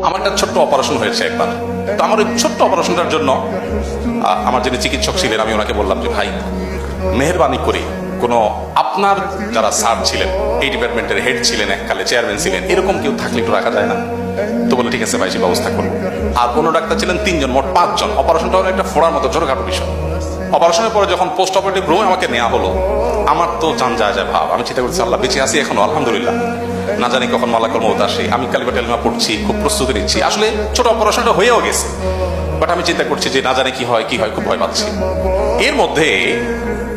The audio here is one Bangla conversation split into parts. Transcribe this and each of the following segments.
আমার একটা ছোট্ট অপারেশন হয়েছে একবার। তো আমার ওই ছোট্ট অপারেশনটার জন্য আমার যিনি চিকিৎসক ছিলেন, আমি ওনাকে বললাম যে ভাই মেহেরবানি করে কোনো আপনার যারা স্যার ছিলেন, এই ডিপার্টমেন্টের হেড ছিলেন, এককালে চেয়ারম্যান ছিলেন, এরকম কেউ থাকলে একটু রাখা যায় না? তো বলে ঠিক আছে ভাই, সে ব্যবস্থা করবো। আর কোনো ডাক্তার ছিলেন 3 জন, মোট 5 জন। অপারেশনটা হলো একটা ফোড়ার মতো ছোটখাটো বিষয়। অপারেশনের পরে যখন পোস্ট অপারেটিভ রুমে আমাকে নেওয়া হলো, আমার তো জান যায় ভাব। আমি চিন্তা করছি আল্লাহ বেঁচে আছি এখনো, আলহামদুলিল্লাহ। না জানি কখন মালাকুল মউত আসে। আমি কালিমা টালিমা পড়ছি, খুব প্রস্তুতি নিচ্ছি। আসলে ছোট অপারেশনটা হয়েও গেছে, বাট আমি চিন্তা করছি যে না জানি কি হয়, খুব ভয় পাচ্ছি। এর মধ্যে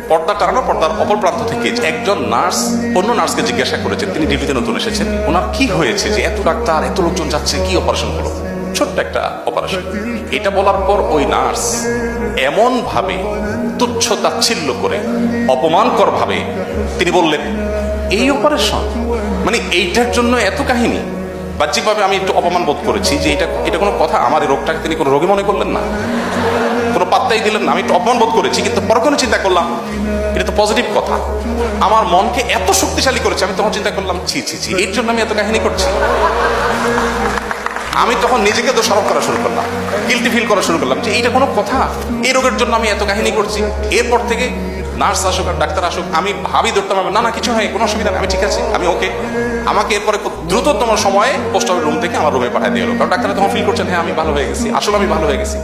পর্দা টানানো, পর্দার অপর প্রান্ত থেকে একজন নার্স অন্য নার্সকে জিজ্ঞাসা করেছেন, তিনি ডিউটিতে নতুন এসেছেন, ওনার কি হয়েছে যে এত ডাক্তার এত লোকজন যাচ্ছে, কি অপারেশন হলো? ছোট্ট একটা অপারেশন। এটা বলার পর ওই নার্স এমন ভাবে তুচ্ছ তাচ্ছিল্য করে, অপমানকর ভাবে তিনি বললেন, এই অপারেশন মানে এইটার জন্য এত কাহিনী? বাহ্যিকভাবে আমি একটু অপমান বোধ করেছি যে এটা কোনো কথা? আমার এই রোগটাকে তিনি কোনো রোগী মনে করলেন না, কোনো পাত্তাই দিলেন না। আমি একটু অপমান বোধ করেছি, কিন্তু পরক্ষণে চিন্তা করলাম এটা তো পজিটিভ কথা। আমার মনকে এত শক্তিশালী করেছে, আমি তখন চিন্তা করলাম ছি ছি ছি, এর জন্য আমি এত কাহিনী করছি। আমি তখন নিজেকে দোষারোপ করা শুরু করলাম, গিল্টি ফিল করা শুরু করলাম যে এইটা কোনো কথা? এই রোগের জন্য আমি এত কাহিনী করছি। এরপর থেকে নার্স আসুক আর ডাক্তার আসুক, আমি ভাবি ধরতাম না না কিছু হয়, কোনো অসুবিধা নেই, আমি ঠিক আছে, আমি ওকে। আমাকে এরপরে খুব দ্রুততম সময়ে পোস্ট অফিস রুম থেকে আমার রুমে পাঠিয়ে দিয়ে হলো, কারণ ডাক্তার তখন ফিল করছেন হ্যাঁ আমি ভালো হয়ে গেছি, আসলে আমি ভালো হয়ে গেছি।